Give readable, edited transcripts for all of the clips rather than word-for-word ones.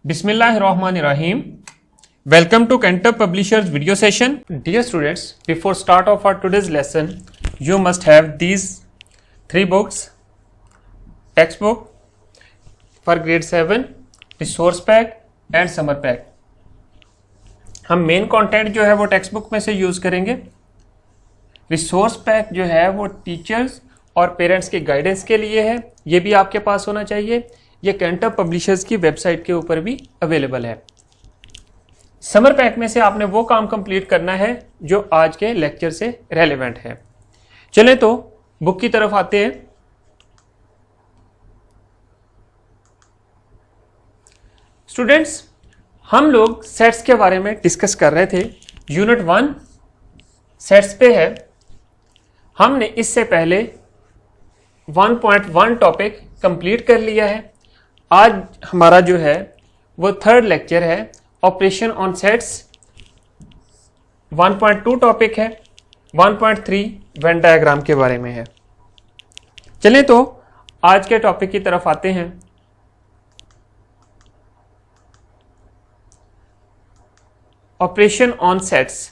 Bismillahirrahmanirrahim. Welcome to Cantor Publishers video session. Dear students, before start of our today's lesson, you must have these three books: textbook for grade 7, resource pack and summer pack. हम main content जो है वो text book में से use करेंगे. Resource pack जो है वो टीचर्स और पेरेंट्स के गाइडेंस के लिए है. ये भी आपके पास होना चाहिए. ये कैंटर पब्लिशर्स की वेबसाइट के ऊपर भी अवेलेबल है. समर पैक में से आपने वो काम कंप्लीट करना है जो आज के लेक्चर से रेलेवेंट है. चलें तो बुक की तरफ आते हैं. स्टूडेंट्स, हम लोग सेट्स के बारे में डिस्कस कर रहे थे. यूनिट 1 सेट्स पे है. हमने इससे पहले 1.1 टॉपिक कंप्लीट कर लिया है. आज हमारा जो है वो थर्ड लेक्चर है. ऑपरेशन ऑन सेट्स 1.2 टॉपिक है. 1.3 वेन डायग्राम के बारे में है. चलें तो आज के टॉपिक की तरफ आते हैं. Operation on sets.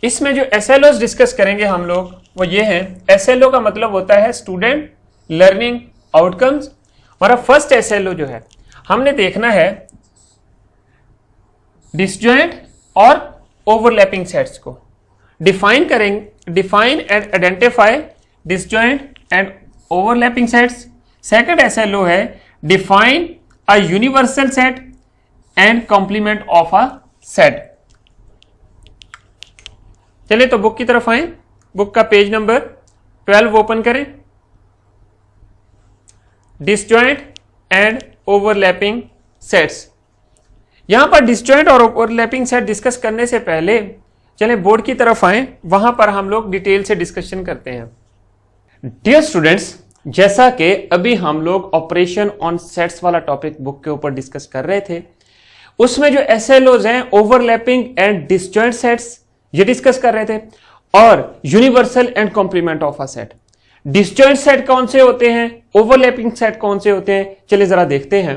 इसमें जो एसएलओ डिस्कस करेंगे हम लोग वो ये हैं. एसएलओ का मतलब होता है स्टूडेंट लर्निंग आउटकम्स. हमारा फर्स्ट एसएलओ जो है हमने देखना है डिसजॉइंट और ओवरलैपिंग सेट्स को डिफाइन करेंगे. Define and identify disjoint and overlapping sets. Second SLO है define a universal set and complement of a set. चलिए तो बुक की तरफ आए. बुक का पेज नंबर 12 ओपन करें. Disjoint and overlapping sets. यहां पर डिसजॉइंट और ओवरलैपिंग सेट डिस्कस करने से पहले चले बोर्ड की तरफ आए. वहां पर हम लोग डिटेल से डिस्कशन करते हैं. डियर स्टूडेंट्स, जैसा कि अभी हम लोग ऑपरेशन ऑन सेट्स वाला टॉपिक बुक के ऊपर डिस्कस कर रहे थे, उसमें जो एसएलओज हैं ओवरलैपिंग एंड डिसजॉइंट सेट्स ये डिस्कस कर रहे थे, और universal and complement of a set. Disjoint set कौन से होते हैं, ओवरलैपिंग सेट कौन से होते हैं, चलिए जरा देखते हैं.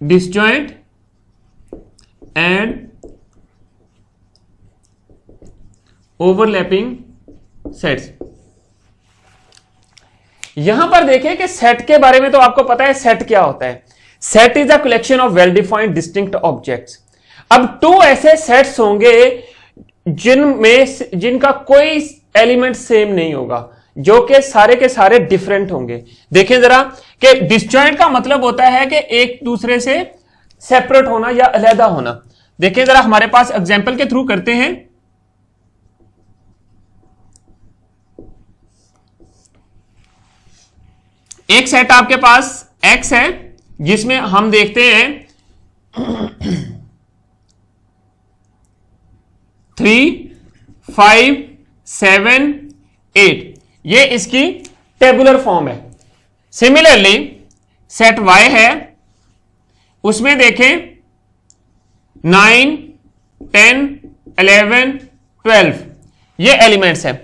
Disjoint and overlapping sets. यहां पर देखें कि सेट के बारे में तो आपको पता है सेट क्या होता है. Set is a collection of well defined distinct objects. अब 2 ऐसे सेट्स होंगे जिनका कोई एलिमेंट सेम नहीं होगा, जो कि सारे के सारे डिफरेंट होंगे. देखें जरा कि डिसजॉइंट का मतलब होता है कि एक दूसरे से सेपरेट होना या अलग होना. देखें जरा, हमारे पास एग्जांपल के थ्रू करते हैं. एक सेट आपके पास X है जिसमें हम देखते हैं 3, 5, 7, 8. ये इसकी टेबुलर फॉर्म है. सिमिलरली सेट Y है, उसमें देखें 9, 10, 11, 12 ये एलिमेंट्स हैं.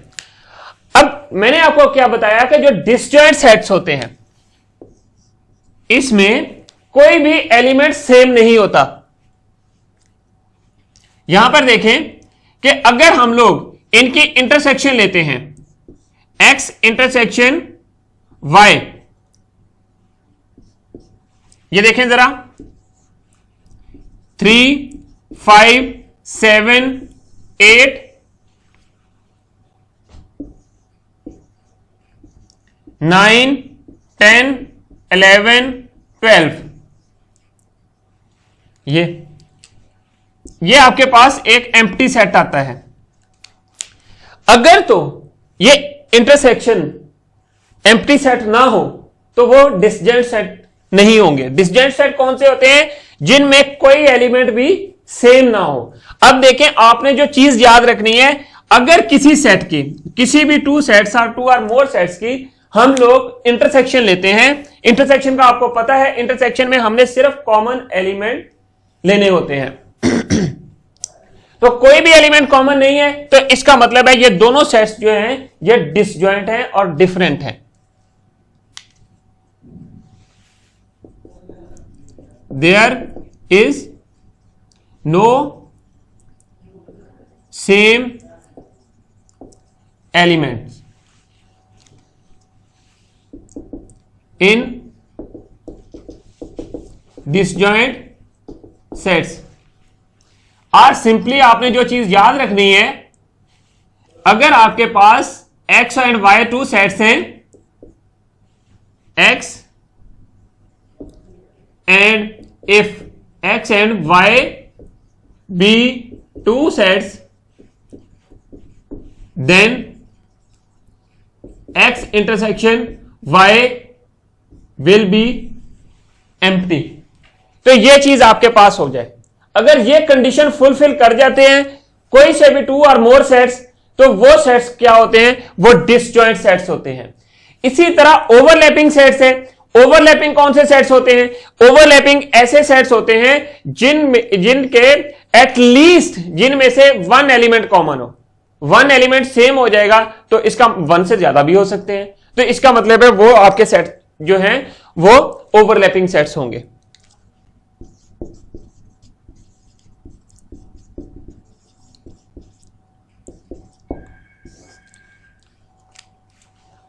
अब मैंने आपको क्या बताया कि जो डिसजॉइंट सेट्स होते हैं इसमें कोई भी एलिमेंट सेम नहीं होता. यहां पर देखें कि अगर हम लोग इनकी इंटरसेक्शन लेते हैं, X इंटरसेक्शन Y, ये देखें जरा 3, 5, 7, 8, 9, 10, 11, 12. ये आपके पास एक एम्प्टी सेट आता है. अगर तो ये इंटरसेक्शन एम्प्टी सेट ना हो तो वो डिसजॉइंट सेट नहीं होंगे. डिसजॉइंट सेट कौन से होते हैं, जिनमें कोई एलिमेंट भी सेम ना हो. अब देखें, आपने जो चीज याद रखनी है, अगर किसी सेट की, किसी भी 2 सेट्स और 2 और मोर सेट्स की हम लोग इंटरसेक्शन लेते हैं. इंटरसेक्शन का आपको पता है, इंटरसेक्शन में हमने सिर्फ कॉमन एलिमेंट लेने होते हैं. तो कोई भी एलिमेंट कॉमन नहीं है, तो इसका मतलब है ये दोनों सेट्स जो हैं ये डिसजॉइंट हैं और डिफरेंट हैं। There is no same elements in disjoint sets. और सिंपली आपने जो चीज याद रखनी है, अगर आपके पास x and y two sets हैं, x and if x and y be two sets, then x intersection y will be empty। तो ये चीज आपके पास हो जाए। अगर ये कंडीशन फुलफिल कर जाते हैं कोई से भी टू और मोर सेट्स, तो वो सेट्स क्या होते हैं, वो डिसजॉइंट सेट्स होते हैं। इसी तरह ओवरलैपिंग सेट्स हैं। ओवरलैपिंग कौन से सेट्स होते हैं, ओवरलैपिंग ऐसे सेट्स होते हैं जिनके एटलीस्ट जिनमें से वन एलिमेंट कॉमन हो, वन एलिमेंट सेम हो जाएगा, तो इसका वन से ज्यादा भी हो सकते हैं, तो इसका मतलब है वो आपके सेट जो हैं वो ओवरलैपिंग सेट्स होंगे।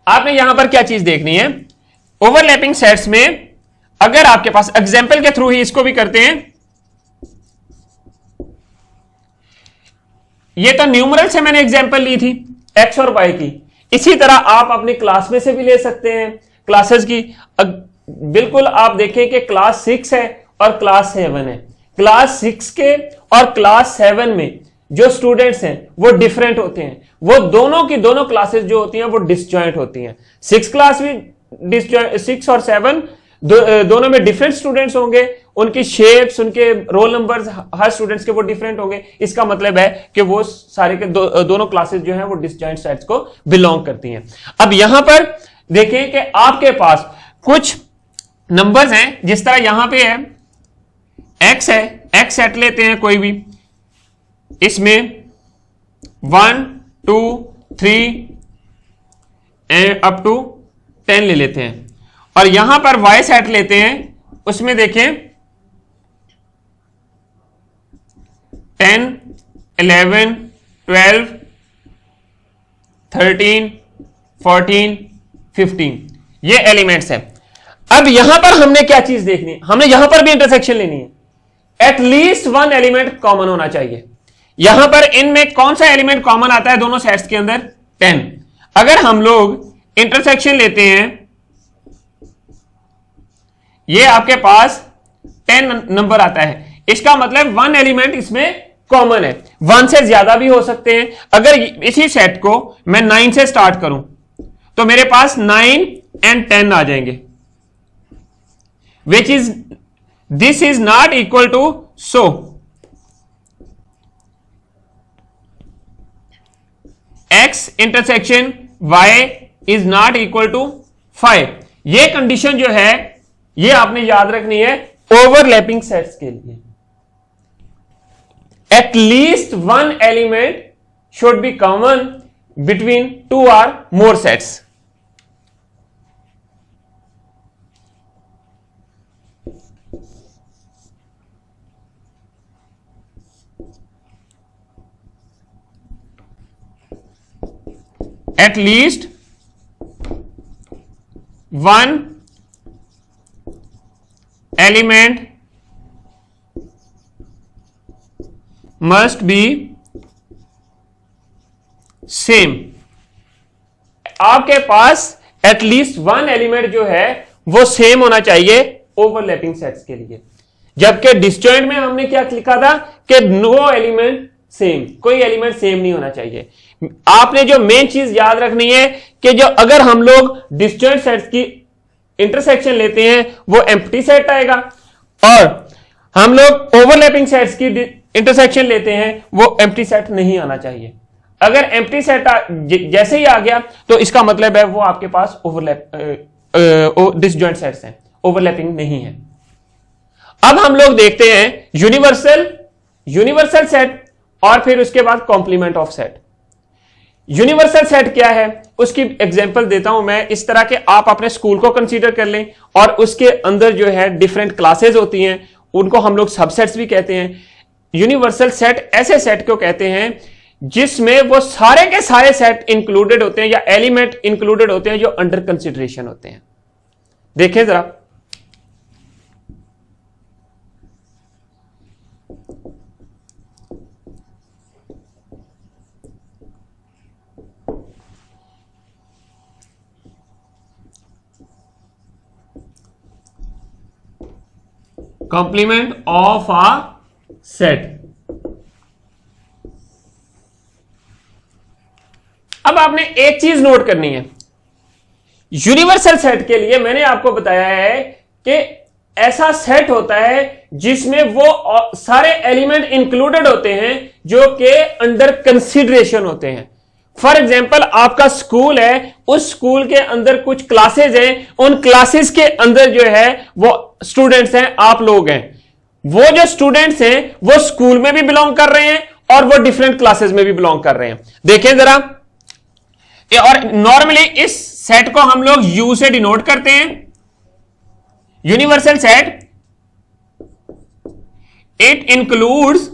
आपने यहां पर क्या चीज देखनी है, ओवरलैपिंग सेट्स में अगर आपके पास एग्जाम्पल के थ्रू ही इसको भी करते हैं, ये तो न्यूमरल से मैंने एग्जाम्पल ली थी एक्स और वाई की, इसी तरह आप अपनी क्लास में से भी ले सकते हैं क्लासेस की। बिल्कुल आप देखें कि क्लास 6 है और क्लास 7 है, क्लास 6 के और क्लास 7 में जो स्टूडेंट्स हैं वो डिफरेंट होते हैं, वो दोनों की दोनों क्लासेस जो होती हैं वो डिसजॉइंट होती हैं। 6 क्लास भी डिसजॉइंट, 6 और 7 दोनों में डिफरेंट स्टूडेंट्स होंगे, उनकी शेप्स, उनके रोल नंबर्स हर स्टूडेंट्स के वो डिफरेंट होंगे। इसका मतलब है कि वो सारे के दोनों क्लासेस जो हैं वो डिसजॉइंट सेट्स को बिलोंग करती हैं। अब यहां पर देखें कि आपके पास कुछ नंबर्स हैं, जिस तरह यहां पे है x है, x सेट लेते हैं कोई भी, इसमें 1 2 3 अप टू 10 ले लेते हैं, और यहां पर y सेट लेते हैं, उसमें देखें 10 11 12 13 14 15 ये एलिमेंट्स हैं। अब यहां पर हमने क्या चीज देखनी है, हमने यहां पर भी इंटरसेक्शन लेनी है, एटलीस्ट वन एलिमेंट कॉमन होना चाहिए। यहां पर इनमें कौन सा एलिमेंट कॉमन आता है दोनों सेट्स के अंदर, 10। अगर हम लोग इंटरसेक्शन लेते हैं, ये आपके पास 10 नंबर आता है, इसका मतलब वन एलिमेंट इसमें कॉमन है, वन से ज्यादा भी हो सकते हैं। अगर इसी सेट को मैं 9 से स्टार्ट करूं तो मेरे पास 9 एंड 10 आ जाएंगे, which is this is not equal to, so x intersection y is not equal to 5। ये कंडीशन जो है ये आपने याद रखनी है ओवरलैपिंग सेट्स के लिए। At least one element should be common between two और मोर sets. At least one element must be same। आपके पास एटलीस्ट वन एलिमेंट जो है वो सेम होना चाहिए ओवरलैपिंग सेट्स के लिए। जबकि डिसजॉइंट में हमने क्या लिखा था कि नो एलिमेंट सेम, कोई एलिमेंट सेम नहीं होना चाहिए। आपने जो मेन चीज याद रखनी है कि जो अगर हम लोग डिसजॉइंट सेट्स की इंटरसेक्शन लेते हैं वो एम्प्टी सेट आएगा, और हम लोग ओवरलैपिंग सेट्स की इंटरसेक्शन लेते हैं वो एम्प्टी सेट नहीं आना चाहिए। अगर एम्प्टी सेट जैसे ही आ गया तो इसका मतलब है वो आपके पास डिसजॉइंट सेट्स हैं, ओवरलैपिंग नहीं है। अब हम लोग देखते हैं यूनिवर्सल सेट और फिर उसके बाद complement of set. Universal set क्या है उसकी एग्जांपल देता हूं मैं। इस तरह के आप अपने स्कूल को कंसीडर कर लें और उसके अंदर जो है डिफरेंट क्लासेस होती हैं, उनको हम लोग सबसेट्स भी कहते हैं। यूनिवर्सल सेट ऐसे सेट को कहते हैं जिसमें वो सारे के सारे सेट इंक्लूडेड होते हैं या एलिमेंट इंक्लूडेड होते हैं जो अंडर कंसीडरेशन होते हैं। देखें जरा, complement of a set। अब आपने एक चीज नोट करनी है, यूनिवर्सल सेट के लिए मैंने आपको बताया है कि ऐसा सेट होता है जिसमें वो सारे एलिमेंट इंक्लूडेड होते हैं जो कि अंडर कंसीडरेशन होते हैं। फॉर एग्जाम्पल आपका स्कूल है, उस स्कूल के अंदर कुछ क्लासेस हैं, उन क्लासेस के अंदर जो है वो स्टूडेंट्स हैं, आप लोग हैं। वो जो स्टूडेंट्स हैं वो स्कूल में भी बिलोंग कर रहे हैं और वो डिफरेंट क्लासेस में भी बिलोंग कर रहे हैं। देखें जरा, और नॉर्मली इस सेट को हम लोग यू से डिनोट करते हैं। Universal set, it includes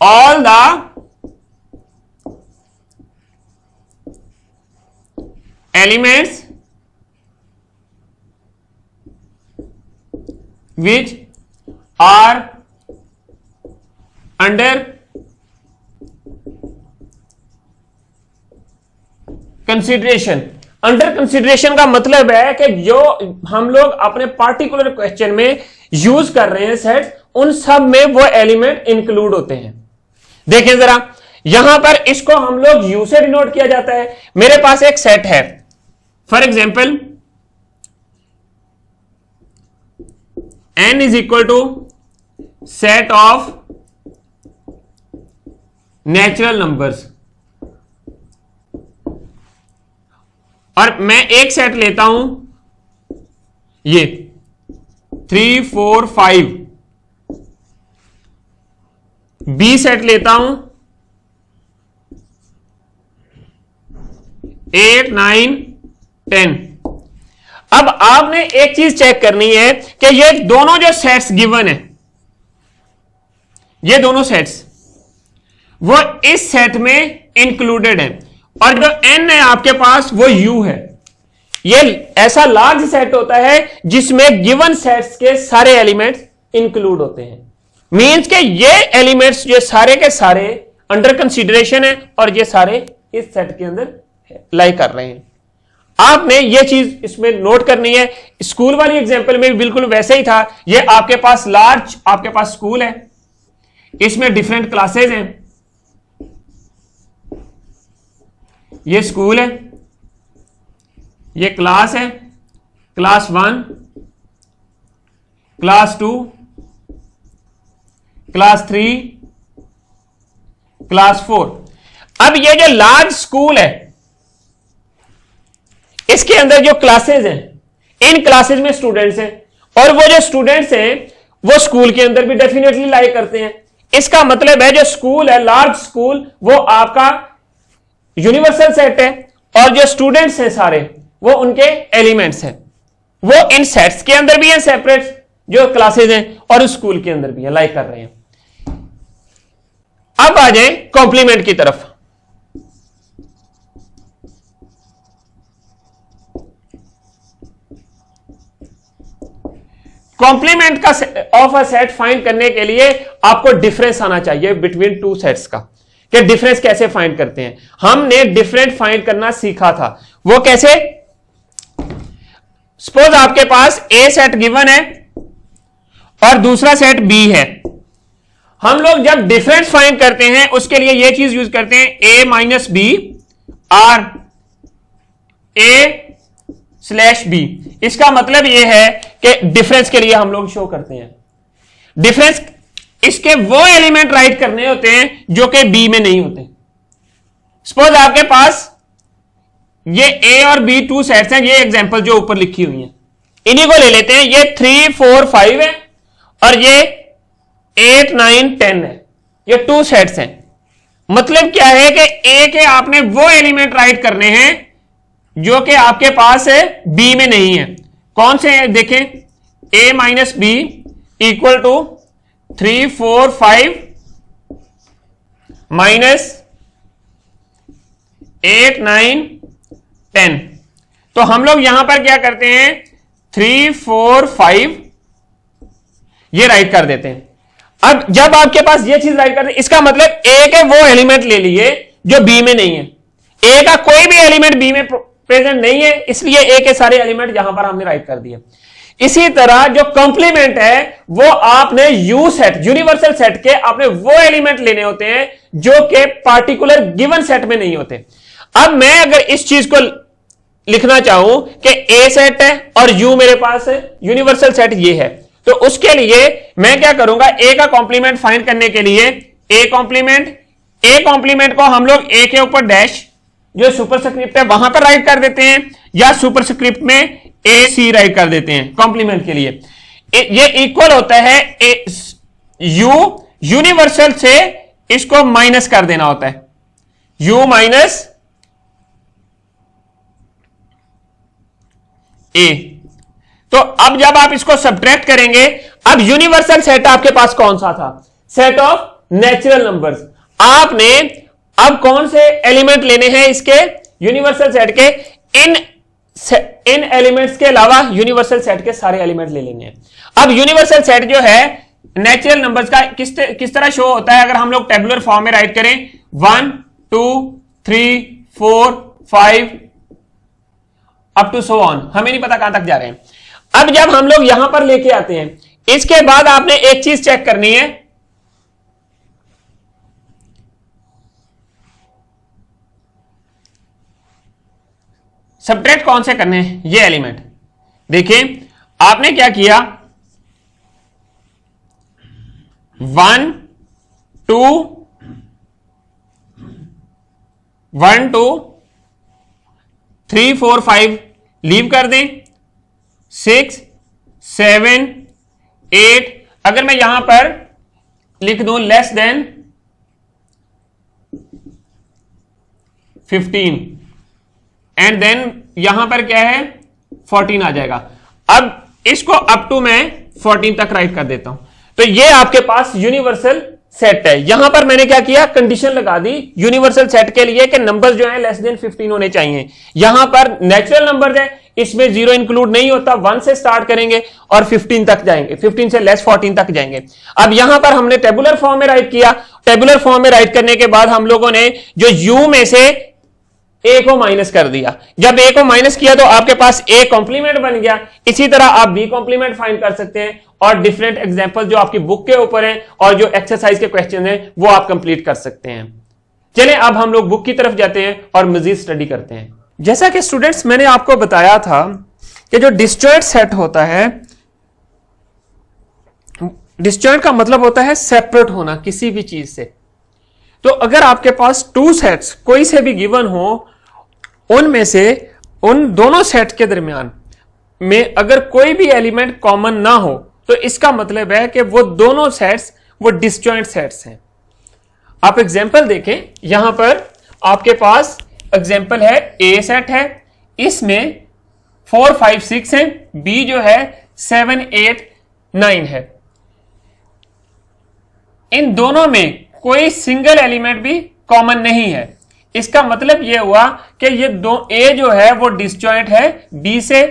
all the elements which are under consideration। Under consideration का मतलब है कि जो हम लोग अपने पार्टिकुलर क्वेश्चन में यूज कर रहे हैं सेट्स, उन सब में वो एलिमेंट इंक्लूड होते हैं। देखें जरा, यहां पर इसको हम लोग यू से डिनोट किया जाता है। मेरे पास एक सेट है, for example n is equal to set of natural numbers, और मैं एक सेट लेता हूं ये 3 4 5, बी सेट लेता हूं 8 9 10। अब आपने एक चीज चेक करनी है कि ये दोनों जो सेट्स गिवन है, ये दोनों सेट्स वो इस सेट में इंक्लूडेड है, और जो n है आपके पास वो u है। ये ऐसा लार्ज सेट होता है जिसमें गिवन सेट्स के सारे एलिमेंट्स इंक्लूड होते हैं। मींस के ये एलिमेंट्स ये सारे के सारे अंडर कंसीडरेशन है और ये सारे इस सेट के अंदर लाई कर रहे हैं। आपने ये चीज इसमें नोट करनी है। स्कूल वाली एग्जांपल में भी बिल्कुल वैसे ही था। ये आपके पास लार्ज आपके पास स्कूल है, इसमें डिफरेंट क्लासेस हैं। ये स्कूल है, ये क्लास है, क्लास 1, क्लास 2, क्लास 3, क्लास 4। अब ये जो लार्ज स्कूल है इसके अंदर जो क्लासेस हैं, इन क्लासेस में स्टूडेंट्स हैं, और वो जो स्टूडेंट्स हैं वो स्कूल के अंदर भी डेफिनेटली लाई करते हैं। इसका मतलब है जो स्कूल है लार्ज स्कूल वो आपका यूनिवर्सल सेट है, और जो स्टूडेंट्स हैं सारे वो उनके एलिमेंट्स हैं। वो इन सेट्स के अंदर भी हैं सेपरेट जो क्लासेस हैं, और स्कूल के अंदर भी है, लाइक कर रहे हैं। अब आ जाए कॉम्प्लीमेंट की तरफ। कॉम्प्लीमेंट का ऑफ अ सेट फाइंड करने के लिए आपको डिफरेंस आना चाहिए बिटवीन टू सेट्स का, कि डिफरेंस कैसे फाइंड करते हैं। हमने डिफरेंस फाइंड करना सीखा था, वो कैसे? सपोज आपके पास ए सेट गिवन है और दूसरा सेट बी है। हम लोग जब डिफरेंस फाइंड करते हैं उसके लिए ये चीज यूज करते हैं, A minus B or A slash B. इसका मतलब यह है कि डिफरेंस के लिए हम लोग शो करते हैं डिफरेंस, इसके वो एलिमेंट राइट करने होते हैं जो कि बी में नहीं होते। सपोज आपके पास ये ए और बी टू सेट्स हैं, ये एग्जांपल जो ऊपर लिखी हुई हैं, इन्हीं को ले लेते हैं। ये 3 4 5 है और ये 8 9 10 है, ये 2 सेट्स हैं। मतलब क्या है कि ए के आपने वो एलिमेंट राइट करने हैं जो कि आपके पास है बी में नहीं है। कौन से हैं देखें, a minus B equal to 3 4 5 minus 8 9 10। तो हम लोग यहां पर क्या करते हैं, 3 4 5 ये राइट कर देते हैं। अब जब आपके पास ये चीज राइट कर दे, इसका मतलब ए के वो एलिमेंट ले लिए जो बी में नहीं है। ए का कोई भी एलिमेंट बी में प्रेजेंट नहीं है, इसलिए ए के सारे एलिमेंट यहां पर हमने राइट कर दिए। इसी तरह जो कॉम्प्लीमेंट है वो आपने यू सेट, यूनिवर्सल सेट के आपने वो एलिमेंट लेने होते हैं जो कि पार्टिकुलर गिवन सेट में नहीं होते। अब मैं अगर इस चीज को लिखना चाहूं कि ए सेट है और यू मेरे पास है, यूनिवर्सल सेट ये है, तो उसके लिए मैं क्या करूंगा, ए का कॉम्प्लीमेंट फाइंड करने के लिए ए कॉम्प्लीमेंट को हम लोग ए के ऊपर डैश जो सुपरस्क्रिप्ट है वहां पर राइट कर देते हैं, या सुपरस्क्रिप्ट में ए सी राइट कर देते हैं कॉम्प्लीमेंट के लिए। ये इक्वल होता है यू, यूनिवर्सल से इसको माइनस कर देना होता है, यू माइनस ए। तो अब जब आप इसको सब्ट्रैक्ट करेंगे, अब यूनिवर्सल सेट आपके पास कौन सा था, सेट ऑफ नेचुरल नंबर्स। आपने अब कौन से एलिमेंट लेने हैं इसके यूनिवर्सल सेट के, इन एलिमेंट्स के अलावा यूनिवर्सल सेट के सारे एलिमेंट ले लेंगे। अब यूनिवर्सल सेट जो है नेचुरल नंबर्स का किस तरह शो होता है, अगर हम लोग टेबुलर फॉर्म में राइट करें 1 2 3 4 5 अप टू सो ऑन, हमें नहीं पता कहां तक जा रहे हैं। अब जब हम लोग यहां पर लेके आते हैं, इसके बाद आपने एक चीज चेक करनी है, सब्ट्रैक्ट कौन से करने हैं, ये एलिमेंट। देखिए आपने क्या किया, 1 2 3 4 5 लीव कर दें, 6 7 8, अगर मैं यहां पर लिख दूं लेस देन 15 एंड देन यहां पर क्या है 14 आ जाएगा। अब इसको अप टू मैं 14 तक राइट कर देता हूं। तो ये आपके पास यूनिवर्सल सेट है। यहां पर मैंने क्या किया, कंडीशन लगा दी यूनिवर्सल सेट के लिए कि नंबर्स जो है लेस देन 15 होने चाहिए। यहां पर नेचुरल नंबर्स है, इसमें 0 इंक्लूड नहीं होता, 1 से स्टार्ट करेंगे और 15 तक जाएंगे, 15 से लेस 14 तक जाएंगे। अब यहां पर हमने टेबुलर फॉर्म में राइट किया, टेबुलर फॉर्म में राइट करने के बाद हम लोगों ने जो यू में से ए को माइनस कर दिया। जब ए को माइनस किया तो आपके पास ए कॉम्प्लीमेंट बन गया। इसी तरह आप बी कॉम्प्लीमेंट फाइंड कर सकते हैं और डिफरेंट एग्जांपल जो आपकी बुक के ऊपर हैं और जो एक्सरसाइज के क्वेश्चन हैं वो आप कंप्लीट कर सकते हैं। चलें अब हम लोग बुक की तरफ जाते हैं और मजीद स्टडी करते हैं। जैसा कि स्टूडेंट्स मैंने आपको बताया था कि जो डिस्जॉइंट सेट होता है, डिस्जॉइंट का मतलब होता है सेपरेट होना किसी भी चीज से। तो अगर आपके पास 2 सेट्स कोई से भी गिवन हो, उनमें से उन दोनों सेट के दरमियान में अगर कोई भी एलिमेंट कॉमन ना हो तो इसका मतलब है कि वो दोनों सेट्स वो डिस्जॉइंट सेट्स हैं। आप एग्जांपल देखें, यहां पर आपके पास एग्जांपल है ए सेट है, इसमें 4 5 6 है, बी जो है 7 8 9 है। इन दोनों में कोई सिंगल एलिमेंट भी कॉमन नहीं है। इसका मतलब यह हुआ कि ये दो ए जो है वो डिसजॉइंट है बी से,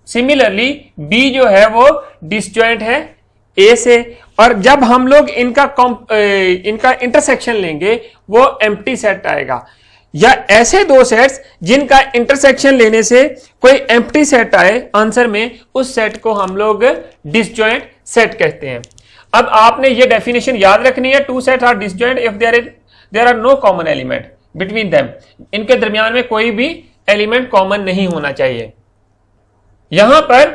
सिमिलरली बी जो है वो डिसजॉइंट है ए से। और जब हम लोग इनका इंटरसेक्शन लेंगे वो एम्प्टी सेट आएगा, या ऐसे दो सेट्स जिनका इंटरसेक्शन लेने से कोई एम्प्टी सेट आए आंसर में, उस सेट को हम लोग डिसजॉइंट सेट कहते हैं। अब आपने ये डेफिनेशन याद रखनी है, 2 sets are disjoint if there are no common element between them. इनके दरमियान में कोई भी एलिमेंट कॉमन नहीं होना चाहिए। यहां पर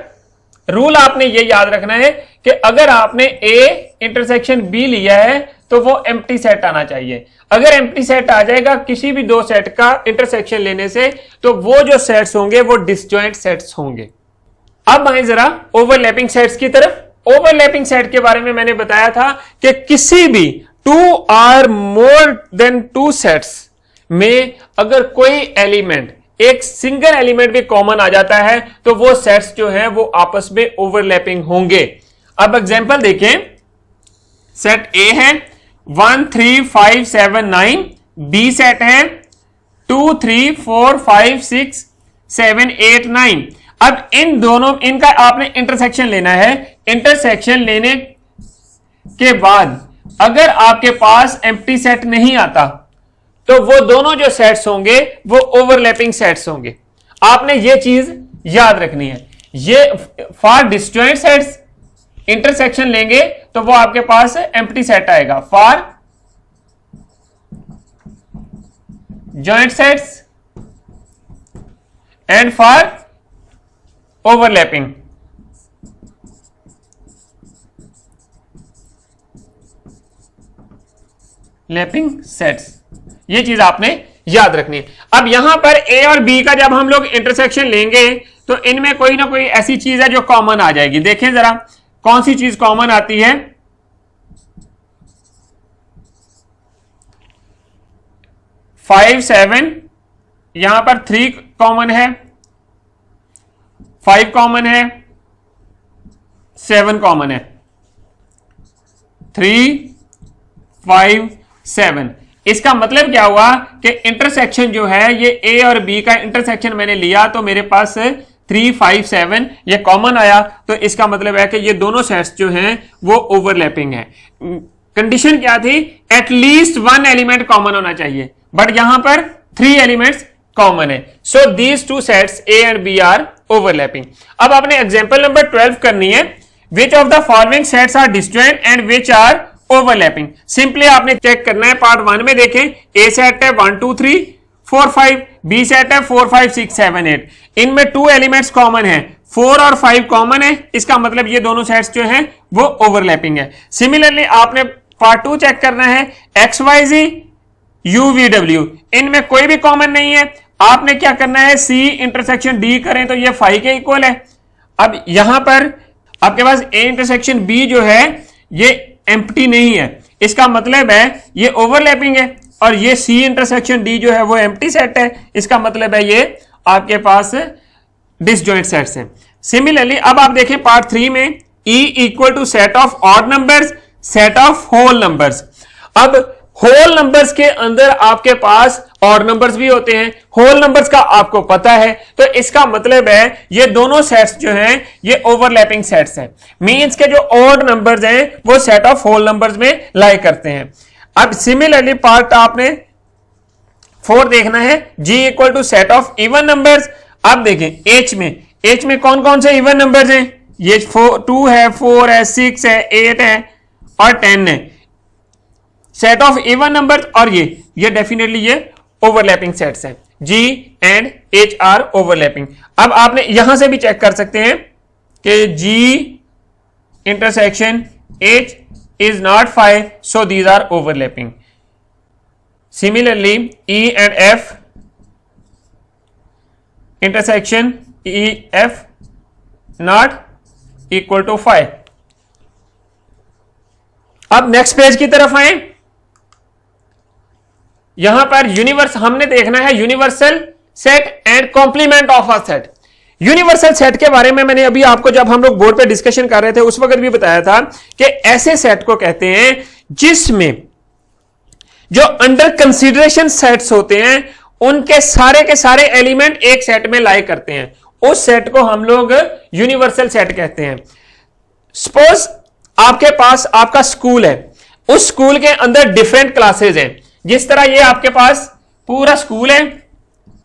रूल आपने ये याद रखना है कि अगर आपने ए इंटरसेक्शन बी लिया है तो वो एम्प्टी सेट आना चाहिए। अगर एम्प्टी सेट आ जाएगा किसी भी दो सेट का इंटरसेक्शन लेने से, तो वो जो सेट्स होंगे वो डिसजॉइंट सेट्स होंगे। अब आए जरा ओवरलैपिंग सेट्स की तरफ। ओवरलैपिंग सेट के बारे में मैंने बताया था कि किसी भी 2 और मोर देन 2 सेट्स में अगर कोई एलिमेंट, एक सिंगल एलिमेंट भी कॉमन आ जाता है तो वो सेट्स जो हैं वो आपस में ओवरलैपिंग होंगे। अब एग्जांपल देखें, सेट ए है 1 3 5 7 9, बी सेट है 2 3 4 5 6 7 8 9। अब इन दोनों, इनका आपने इंटरसेक्शन लेना है। इंटरसेक्शन लेने के बाद अगर आपके पास एम्प्टी सेट नहीं आता तो वो दोनों जो सेट्स होंगे वो ओवरलैपिंग सेट्स होंगे। आपने ये चीज याद रखनी है। ये फॉर डिस्जॉइंट सेट्स इंटरसेक्शन लेंगे तो वो आपके पास एम्प्टी सेट आएगा। For joint sets and for overlapping lapping sets, ये चीज आपने याद रखनी है। अब यहां पर ए और बी का जब हम लोग इंटरसेक्शन लेंगे तो इनमें कोई ना कोई ऐसी चीज है जो कॉमन आ जाएगी। देखें जरा कौन सी चीज कॉमन आती है। 5 7, यहां पर 3 कॉमन है, 5 कॉमन है, 7 कॉमन है, 3 5 7। इसका मतलब क्या हुआ कि इंटरसेक्शन जो है ये ए और बी का इंटरसेक्शन मैंने लिया तो मेरे पास 3 5 7 ये कॉमन आया, तो इसका मतलब है कि ये दोनों सेट्स जो हैं वो ओवरलैपिंग है। कंडीशन क्या थी? एटलीस्ट 1 एलिमेंट कॉमन होना चाहिए, बट यहां पर 3 एलिमेंट्स कॉमन है। So these 2 sets A and B are overlapping. अब आपने एग्जांपल नंबर 12 करनी है। Which of the following sets are disjoint and which are overlapping. Simply आपने चेक करना है। पार्ट 1 में देखें, ए सेट है 1 2 3 4 5, बी सेट है 4 5 6 7 8। इनमें 2 एलिमेंट्स कॉमन है, 4 और 5 कॉमन है। इसका मतलब ये दोनों सेट्स जो हैं वो ओवरलैपिंग है। सिमिलरली आपने पार्ट 2 चेक करना है, X Y G U V W, इनमें कोई भी कॉमन नहीं है। आपने क्या करना है, सी इंटरसेक्शन डी करें तो ये 5 के इक्वल है। अब यहां पर आपके पास ए इंटरसेक्शन बी जो है ये एम्प्टी नहीं है, इसका मतलब है ये ओवरलैपिंग है। और ये सी इंटरसेक्शन डी जो है वो एम्प्टी सेट है, इसका मतलब है ये आपके पास डिसजॉइंट सेट्स हैं। सिमिलरली अब आप देखें पार्ट 3 में, E equal to set of odd numbers, set of whole numbers. अब होल नंबर्स के अंदर आपके पास ऑड नंबर्स भी होते हैं, होल नंबर्स का आपको पता है, तो इसका मतलब है ये दोनों सेट्स जो हैं ये ओवरलैपिंग सेट्स हैं। मींस के जो ऑड नंबर्स हैं वो सेट ऑफ होल नंबर्स में लाई करते हैं। अब सिमिलरली पार्ट आपने 4 देखना है, G equal to set of even numbers. अब देखें एच में कौन कौन से इवन नंबर्स हैं? ये 2 है, 4 है, 6 है, 8 है और 10 है, सेट ऑफ इवन नंबर्स। और ये डेफिनेटली ये ओवरलैपिंग सेट्स हैं। जी एंड एच आर ओवरलैपिंग। अब आपने यहां से भी चेक कर सकते हैं कि जी intersection H is not 5, so these are overlapping. Similarly, E and F intersection E F not equal to 5. अब नेक्स्ट पेज की तरफ आए। यहां पर यूनिवर्स हमने देखना है, universal set and complement of a set. Universal set के बारे में मैंने अभी आपको जब हम लोग बोर्ड पे डिस्कशन कर रहे थे उस वक्त भी बताया था कि ऐसे सेट को कहते हैं जिसमें जो अंडर कंसीडरेशन सेट्स होते हैं उनके सारे के सारे एलिमेंट एक सेट में लाई करते हैं, उस सेट को हम लोग यूनिवर्सल सेट कहते हैं। सपोज आपके पास आपका स्कूल है, उस स्कूल के अंदर डिफरेंट क्लासेस हैं। जिस तरह ये आपके पास पूरा स्कूल है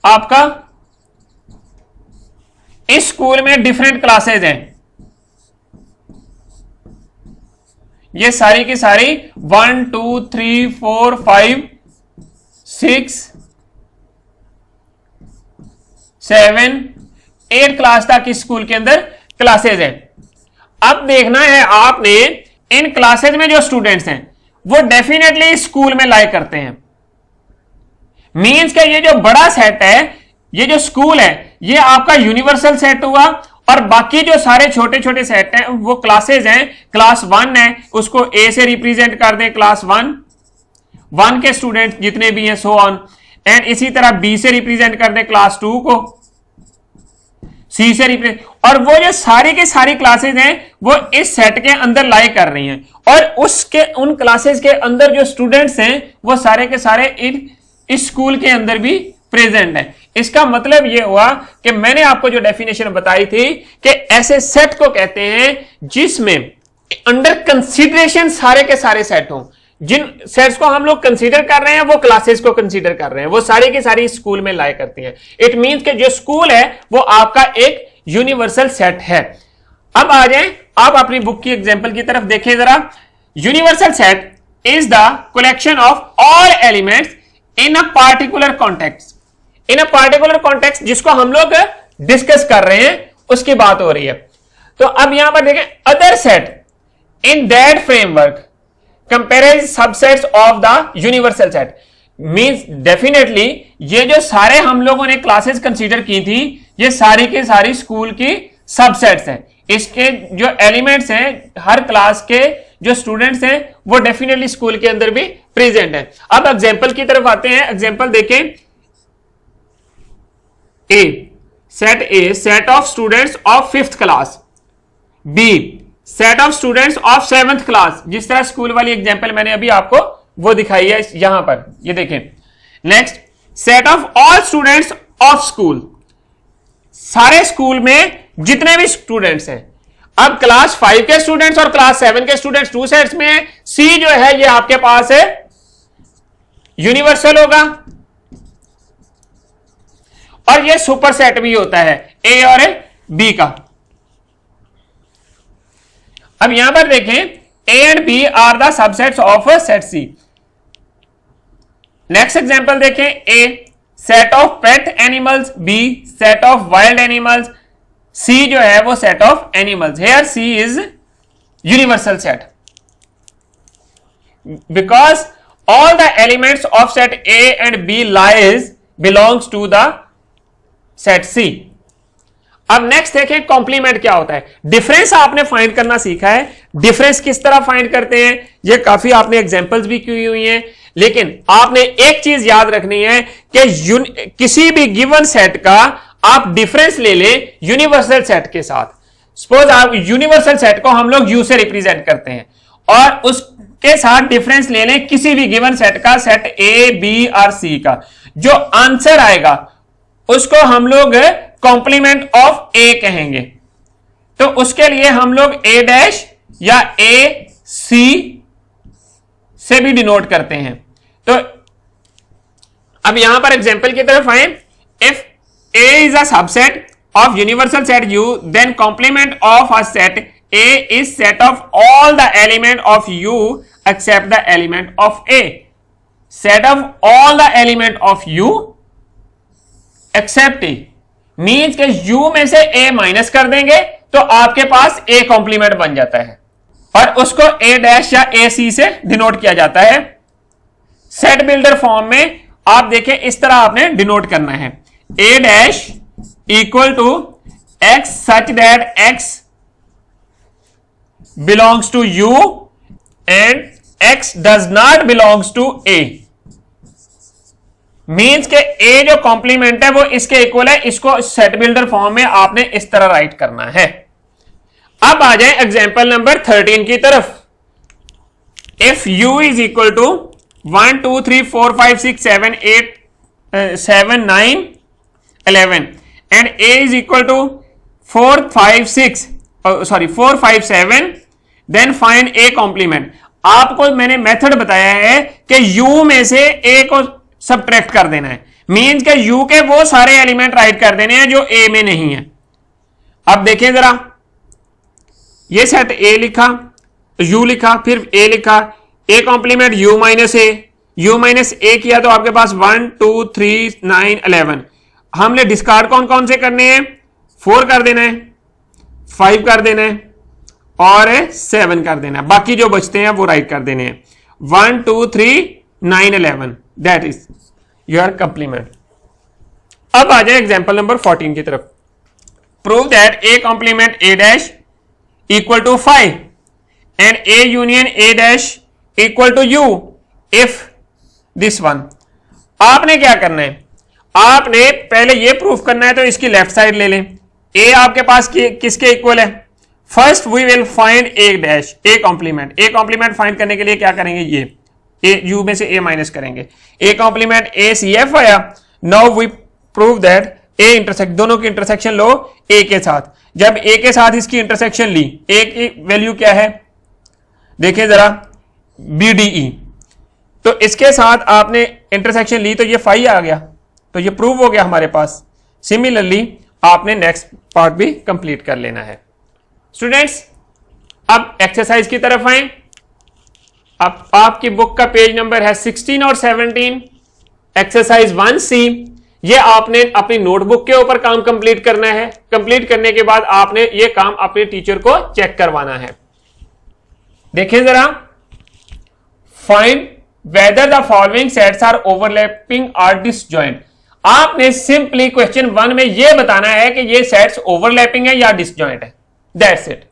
आपका, इस स्कूल में डिफरेंट क्लासेस हैं, ये सारी की सारी 1 2 3 4 5 6 7 8 क्लास तक इस स्कूल के अंदर क्लासेस हैं। अब देखना है आपने इन क्लासेस में जो स्टूडेंट्स हैं वो डेफिनेटली स्कूल में लाई करते हैं। मींस का ये जो बड़ा सेट है, ये जो स्कूल है, ये आपका यूनिवर्सल सेट हुआ और बाकी जो सारे छोटे छोटे सेट हैं वो क्लासेज हैं, क्लास 1 है उसको ए से रिप्रेजेंट कर दें, क्लास 1 के स्टूडेंट जितने भी हैं सो ऑन, एंड इसी तरह बी से रिप्रेजेंट कर दें क्लास 2 को, सी से रिप्रेजेंट, और वो जो सारी के सारी क्लासेज हैं वो इस सेट के अंदर लाई कर रही हैं, और उसके उन क्लासेज के अंदर जो स्टूडेंट्स हैं वो सारे के सारे इस स्कूल के अंदर भी प्रेजेंट है। इसका मतलब ये हुआ कि मैंने आपको जो डेफिनेशन बताई थी कि ऐसे सेट को कहते हैं जिसमें अंडर कंसीडरेशन सारे के सारे सेट हों। जिन सेट्स को हम लोग कंसीडर कर रहे हैं वो क्लासेस को कंसीडर कर रहे हैं, वो सारी की सारी स्कूल में लाई करती हैं। इट मींस कि जो स्कूल है वो आपका एक यूनिवर्सल सेट है। अब आ जाएं आप अपनी बुक की एग्जांपल की तरफ देखें जरा। Universal set is the collection of all elements in a particular context, in a particular context जिसको हम लोग डिस्कस कर रहे हैं उसकी बात हो रही है। तो अब यहां पर देखें, other set in that framework compare subsets of the universal set, means definitely ये जो सारे हम लोगों ने क्लासेस कंसीडर की थी ये सारी के सारी स्कूल की सबसेट्स हैं। इसके जो एलिमेंट्स हैं हर क्लास के जो स्टूडेंट्स हैं वो डेफिनेटली स्कूल के अंदर भी प्रेजेंट हैं। अब एग्जांपल की तरफ आते हैं। एग्जांपल देखें, A set of students of 5th class, B set of students of 7th class, जिस तरह स्कूल वाली एग्जांपल मैंने अभी आपको वो दिखाई है यहां पर, ये देखें। Next, set of all students of school, सारे स्कूल में जितने भी स्टूडेंट्स हैं। अब क्लास 5 के स्टूडेंट्स और क्लास 7 के स्टूडेंट्स 2 सेट्स में है। सी जो है ये आपके पास है यूनिवर्सल होगा और ये सुपर सेट भी होता है ए और बी का। अब यहां पर देखें, A and B are the subsets of set C. Next example देखें, A set of pet animals, B set of wild animals, C जो है वो set of animals. Here C is universal set because all the elements of set A and B lies belongs to the set C. अब next देखें complement क्या होता है। Difference आपने find करना सीखा है। डिफरेंस किस तरह फाइंड करते हैं ये काफी आपने एग्जांपल्स भी की हुई हैं, लेकिन आपने एक चीज याद रखनी है कि किसी भी गिवन सेट का आप डिफरेंस ले ले यूनिवर्सल सेट के साथ। सपोज आप यूनिवर्सल सेट को हम लोग यू से रिप्रेजेंट करते हैं और उसके साथ डिफरेंस ले लें किसी भी गिवन सेट का, सेट ए बी और सी का, जो आंसर आएगा उसको हम लोग कॉम्प्लीमेंट ऑफ ए कहेंगे। तो उसके लिए हम लोग ए डैश या ए सी से भी डिनोट करते हैं। तो अब यहां पर एग्जांपल की तरफ आए। If A is a subset of universal set U, then complement of a set A is set of all the element of U except the element of A. Set of all the element of U except A means कि U में से A minus कर देंगे तो आपके पास A complement बन जाता है और उसको A डैश या A C से डिनोट किया जाता है। सेट बिल्डर फॉर्म में आप देखें इस तरह आपने डिनोट करना है, A dash equal to x such that x belongs to U and x does not belongs to A means के A जो कॉम्प्लीमेंट है वो इसके इक्वल है। इसको सेट बिल्डर फॉर्म में आपने इस तरह राइट करना है। अब आ जाए एग्जांपल नंबर 13 की तरफ। if U is equal to 1 2 3 4 5 6 7 8 7 9 11 and A is equal to 4 5 6 4 5 7 then find A complement। आपको मैंने मेथड बताया है कि U में से A को सबट्रैक्ट कर देना है, मींस कि U के वो सारे एलिमेंट राइट कर देने हैं जो A में नहीं है। अब देखें जरा, ये सेट A लिखा, U लिखा, फिर A लिखा, A complement U minus A किया तो आपके पास 1 2 3 9 11। हमने डिस्कार्ड कौन कौन से करने हैं, 4 कर देना है, 5 कर देना है और 7 कर देना है। बाकी जो बचते हैं वो राइट कर देने हैं। 1 2 3 9 11 दैट इज योर कंप्लीमेंट। अब आ जाए एग्जांपल नंबर 14 की तरफ। Prove that A complement A dash equal to 5 and A union A dash equal to U if this one. आपने क्या करना है, आपने पहले ये प्रूफ करना है, तो इसकी लेफ्ट साइड ले लें। ए आपके पास किसके इक्वल है? First we will find A dash, A complement. A complement find करने के लिए क्या करेंगे, ये ए यू में से ए माइनस करेंगे। A complement A C F आया। Now we prove that A intersect, दोनों की इंटरसेक्शन लो ए के साथ। जब ए के साथ इसकी इंटरसेक्शन ली, ए की वैल्यू क्या है देखिए जरा, BDE, तो इसके साथ आपने इंटरसेक्शन ली तो ये 5 आ गया, तो ये प्रूव हो गया हमारे पास। सिमिलरली आपने नेक्स्ट पार्ट भी कंप्लीट कर लेना है। स्टूडेंट्स अब एक्सरसाइज की तरफ आए। अब आपकी बुक का पेज नंबर है 16 और 17, एक्सरसाइज 1C। ये आपने अपनी नोटबुक के ऊपर काम कंप्लीट करना है। कंप्लीट करने के बाद आपने ये काम अपने टीचर को चेक करवाना है। देखिए जरा, find whether the following sets are overlapping or disjoint. आपने सिंपली क्वेश्चन 1 में यह बताना है कि ये सेट्स ओवरलैपिंग है या डिसजॉइंट है, दैट्स इट।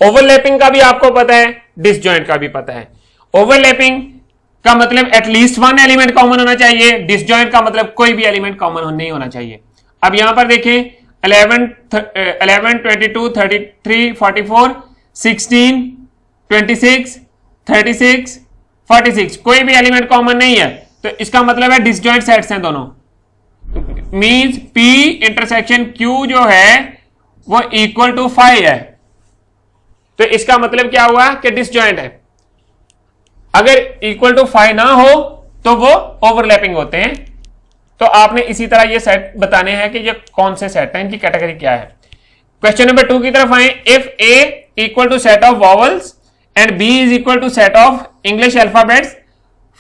ओवरलैपिंग का भी आपको पता है, डिसजॉइंट का भी पता है। ओवरलैपिंग का मतलब एटलीस्ट 1 एलिमेंट कॉमन होना चाहिए, डिसजॉइंट का मतलब कोई भी एलिमेंट कॉमन नहीं होना चाहिए। अब यहां पर देखें 11, 22, 33, 44, 16, 26, 36, 46, कोई भी एलिमेंट कॉमन नहीं है, तो इसका मतलब है डिसजॉइंट सेट्स हैं दोनों। मींस P इंटरसेक्शन Q जो है वो इक्वल टू 5 है, तो इसका मतलब क्या हुआ कि डिसजॉइंट है। अगर इक्वल टू 5 ना हो तो वो ओवरलैपिंग होते हैं। तो आपने इसी तरह ये सेट बताने हैं कि ये कौन से सेट हैं, इनकी कैटेगरी क्या है। क्वेश्चन नंबर 2 की तरफ आए। If A equal to set of vowels and B is equal to set of English alphabets,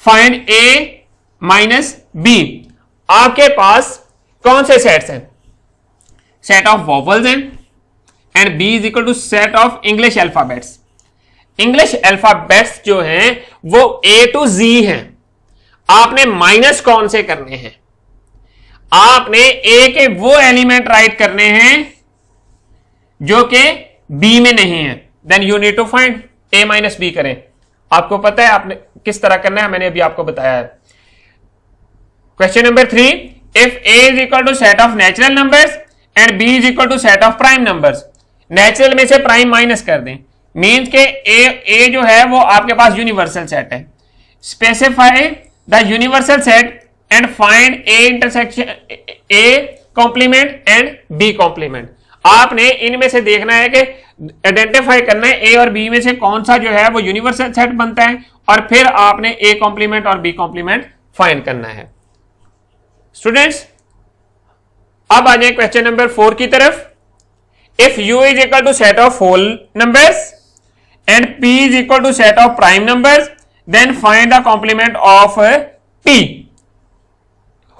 find A minus B. आपके पास कौन से सेट्स हैं? सेट ऑफ वॉवल्स हैं and B is equal to set of English alphabets. English alphabets जो हैं वो A to Z हैं। आपने माइनस कौन से करने हैं? आपने A के वो एलिमेंट राइट करने हैं जो कि B में नहीं है। Then you need to find A minus B करें। आपको पता है आपने किस तरह करना है, मैंने अभी आपको बताया है। Question number 3, if A is equal to set of natural numbers and B is equal to set of prime numbers. Natural में से प्राइम माइनस कर दें, मीन्स के ए जो है वो आपके पास यूनिवर्सल सेट है। Specify the universal set and find A intersection A complement and B complement. आपने इनमें से देखना है कि आइडेंटिफाई करना है ए और बी में से कौन सा जो है वो यूनिवर्सल सेट बनता है, और फिर आपने ए कॉम्प्लीमेंट और बी कॉम्प्लीमेंट फाइंड करना है। स्टूडेंट्स अब आ जाए क्वेश्चन नंबर 4 की तरफ। If U is equal to set of whole numbers and P is equal to set of prime numbers, then find the complement of P।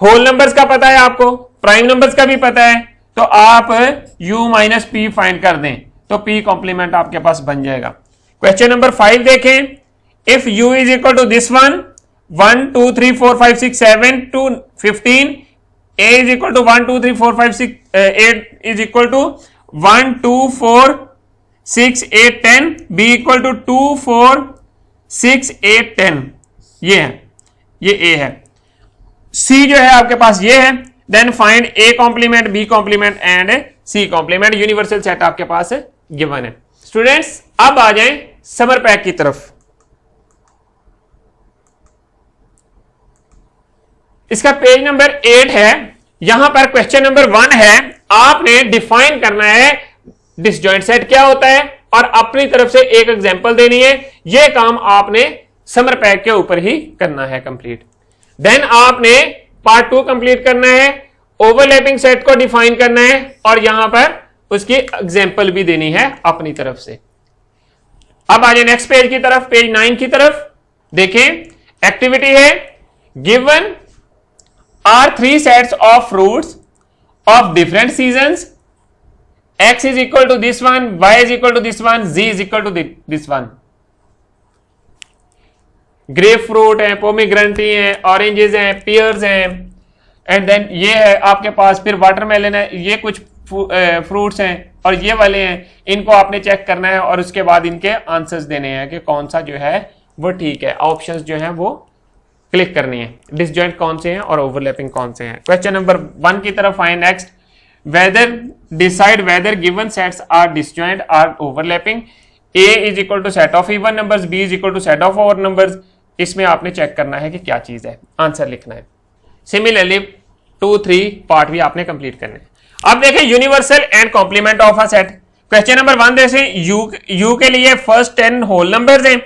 Whole numbers का पता है आपको, प्राइम नंबर्स का भी पता है, तो आप U माइनस P फाइंड कर दें तो P कॉम्प्लीमेंट आपके पास बन जाएगा। क्वेश्चन नंबर 5 देखें। If U is equal to this one 1 2 3 4 5 6 7 to 15, A is equal to 1 2 3 4 5 6 8 is equal to 1 2 4 6 8 10, B equal to 2 4 6 8 10। ये है, ये A है। C जो है आपके पास ये है। Then find A complement, B complement and C complement. Universal set आपके पास गिवन है। स्टूडेंट्स अब आ जाएं समर पैक की तरफ। इसका पेज नंबर 8 है। यहां पर क्वेश्चन नंबर 1 है। आपने डिफाइन करना है डिसजॉइंट सेट क्या होता है और अपनी तरफ से एक एग्जांपल देनी है। यह काम आपने समर पैक के ऊपर ही करना है कंप्लीट। देन आपने पार्ट 2 कंप्लीट करना है, ओवरलैपिंग सेट को डिफाइन करना है और यहां पर उसकी एग्जांपल भी देनी है अपनी तरफ से। अब आ जाए नेक्स्ट पेज की तरफ, पेज 9 की तरफ। देखें एक्टिविटी है, given are 3 sets of fruits of different seasons, X is equal to this one, Y is equal to this one, Z is equal to this one। Grep fruit है, pomegranate है, oranges हैं, piers हैं, and then ये है आपके पास, फिर watermelon है। ये कुछ फ्रूट्स हैं और ये वाले हैं, इनको आपने चेक करना है और उसके बाद इनके आंसर्स देने हैं कि कौन सा जो है वो ठीक है। ऑप्शंस जो हैं वो क्लिक करनी है, डिसजॉइंट कौन से हैं और ओवरलैपिंग कौन से हैं। क्वेश्चन नंबर 1 की तरफ आए next. Whether decide whether given sets are disjoint or overlapping. A is equal to set of even numbers, B is equal to set of odd numbers. इसमें आपने चेक करना है कि क्या चीज है, आंसर लिखना है। सिमिलरली 2, 3 पार्ट भी आपने कंप्लीट करने हैं। अब देखें universal and complement of a set. Question number 1 देखें, U के लिए फर्स्ट 10 होल नंबर्स हैं,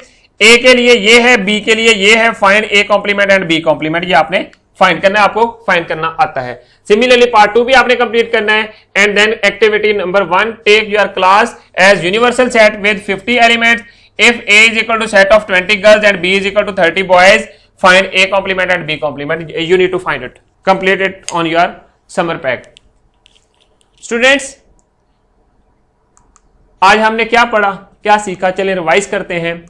A के लिए ये है, B के लिए ये है। Find A complement and B complement, ये आपने फाइंड करना है, आपको फाइंड करना आता है। सिमिलरली पार्ट 2 भी आपने कंप्लीट करना है। And then activity number 1, take your class as universal set with 50 elements. If A is equal to set of 20 girls and B is equal to 30 boys, find A complement and B complement. You need to find it. Complete it on your summer pack. Students, आज हमने क्या पढ़ा, क्या सीखा, चलिए revise करते हैं।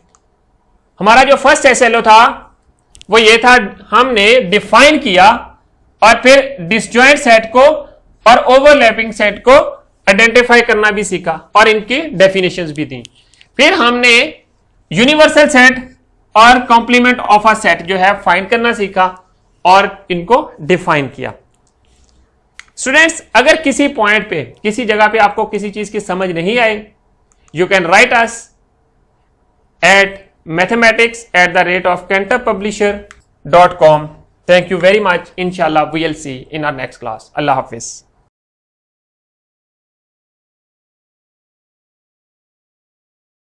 हमारा जो फर्स्ट SLO था वो ये था, हमने डिफाइन किया और फिर डिसजॉइंट सेट को और ओवरलैपिंग सेट को आइडेंटिफाई करना भी सीखा और इनकी डेफिनेशंस भी दी। फिर हमने यूनिवर्सल सेट और कॉम्प्लीमेंट ऑफ अ सेट जो है फाइंड करना सीखा और इनको डिफाइन किया। स्टूडेंट्स, अगर किसी पॉइंट पे, किसी जगह पे आपको किसी चीज की समझ नहीं आए, you can write us at mathematics@kantappublisher.com. Thank you very much. Inshallah, we'll see in our next class. Allah Hafiz.